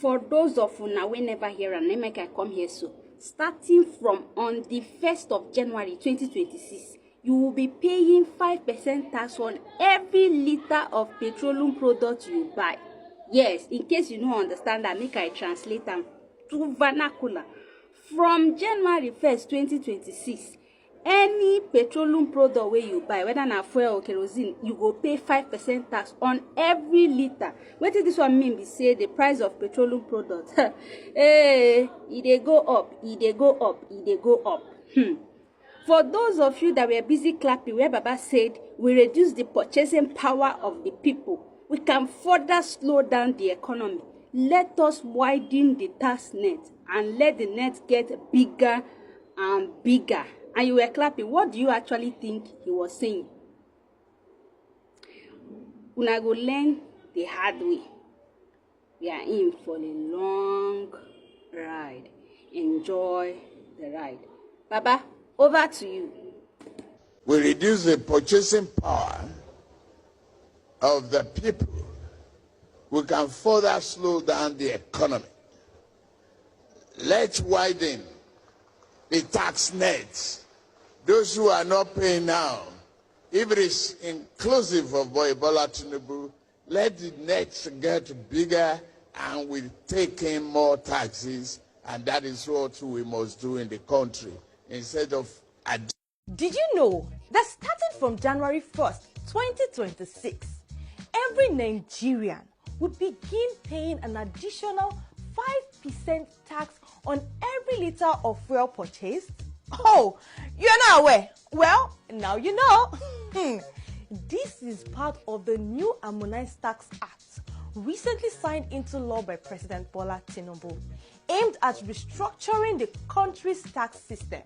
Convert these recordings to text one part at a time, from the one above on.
For those of you now we never hear and let make I come here so starting from on the 1st of January 2026, you will be paying 5% tax on every liter of petroleum product you buy. Yes, in case you don't understand that, make I translate them to vernacular. From January 1st, 2026, any petroleum product where you buy, whether na fuel or kerosene, you go pay 5% tax on every liter. What does this one mean? We say the price of petroleum products. Hey, they go up, they go up, they go up. For those of you that were busy clapping, where Baba said we reduce the purchasing power of the people, we can further slow down the economy. Let us widen the tax net and let the net get bigger and bigger. And you were clapping. What do you actually think he was saying? Una go learn the hard way. We are in for a long ride. Enjoy the ride. Baba, over to you. We reduce the purchasing power of the people. We can further slow down the economy. Let's widen the tax net. Those who are not paying now, if it is inclusive of Bola Tinubu, let the net get bigger and we take in more taxes, and that is what we must do in the country instead of. Did you know that starting from January 1st, 2026, every Nigerian would begin paying an additional 5% tax on every liter of fuel purchased? Oh, you're not aware? Well, now you know. This is part of the new Harmonized Tax Act, recently signed into law by President Bola Tinubu, aimed at restructuring the country's tax system.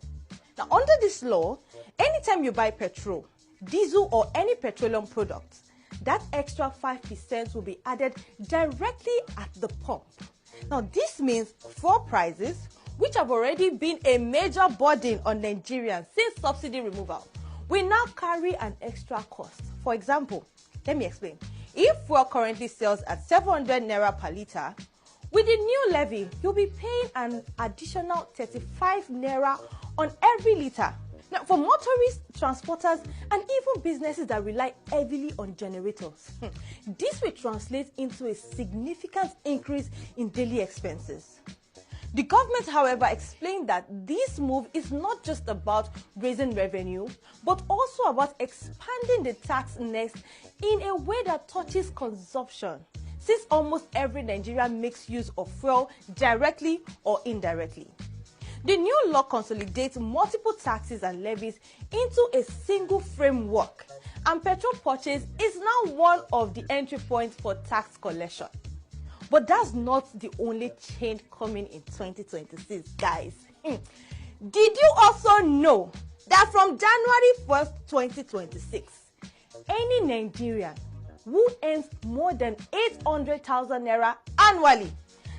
Now, under this law, anytime you buy petrol, diesel, or any petroleum product, that extra 5% will be added directly at the pump. Now, this means fuel prices, which have already been a major burden on Nigerians since subsidy removal, will now carry an extra cost. For example, let me explain. If fuel currently sells at 700 naira per liter, with the new levy, you'll be paying an additional 35 naira on every liter. Now, for motorists, transporters, and even businesses that rely heavily on generators, this will translate into a significant increase in daily expenses. The government, however, explained that this move is not just about raising revenue, but also about expanding the tax net in a way that touches consumption, since almost every Nigerian makes use of fuel directly or indirectly. The new law consolidates multiple taxes and levies into a single framework, and petrol purchase is now one of the entry points for tax collection. But that's not the only change coming in 2026, guys. Did you also know that from January 1st, 2026, any Nigerian who earns more than 800,000 naira annually,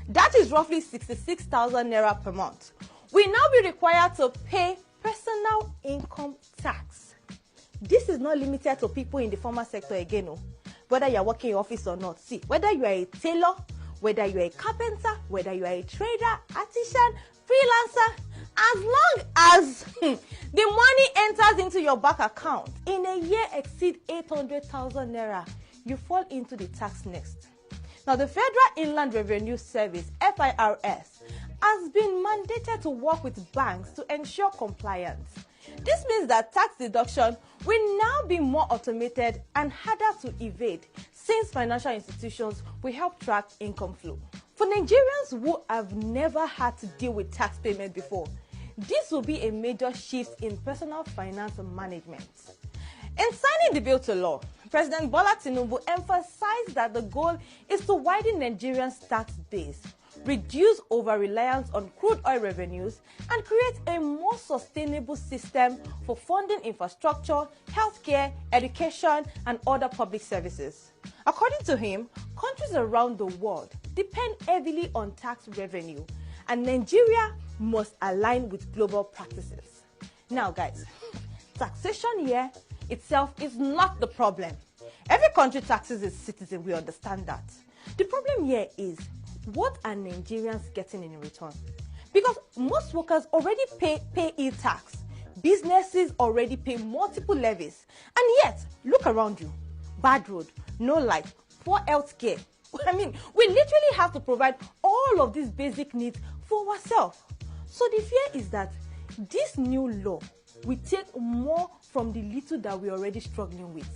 that is roughly 66,000 naira per month, will now be required to pay personal income tax? This is not limited to people in the formal sector again, no. Whether you're working in your office or not. See, whether you are a tailor, whether you are a carpenter, whether you are a trader, artisan, freelancer, as long as the money enters into your bank account in a year exceed 800,000 naira, you fall into the tax next. Now, the Federal Inland Revenue Service, FIRS, has been mandated to work with banks to ensure compliance. This means that tax deduction will now be more automated and harder to evade, since financial institutions will help track income flow. For Nigerians who have never had to deal with tax payment before, this will be a major shift in personal finance management. In signing the bill to law, President Bola Tinubu emphasized that the goal is to widen Nigerians' tax base, reduce over-reliance on crude oil revenues, and create a more sustainable system for funding infrastructure, healthcare, education, and other public services. According to him, countries around the world depend heavily on tax revenue, and Nigeria must align with global practices. Now, guys, taxation here itself is not the problem. Every country taxes its citizens, we understand that. The problem here is what are Nigerians getting in return? Because most workers already pay e-tax. Businesses already pay multiple levies. And yet, look around you. Bad road, no light, poor health care. I mean, we literally have to provide all of these basic needs for ourselves. So the fear is that this new law will take more from the little that we're already struggling with,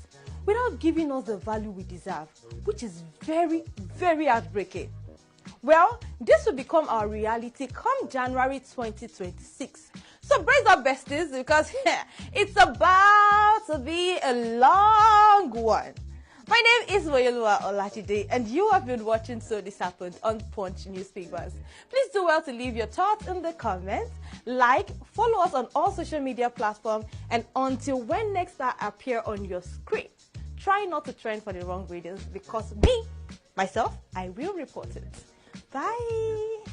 without giving us the value we deserve, which is very, very heartbreaking. Well, this will become our reality come January 2026. So brace up, besties, because it's about to be a long one. My name is Moyolua Olajide, and you have been watching So This Happened on Punch Newspapers. Please do well to leave your thoughts in the comments, like, follow us on all social media platforms, and until when next I appear on your screen, try not to trend for the wrong videos, because myself, I will report it. Bye.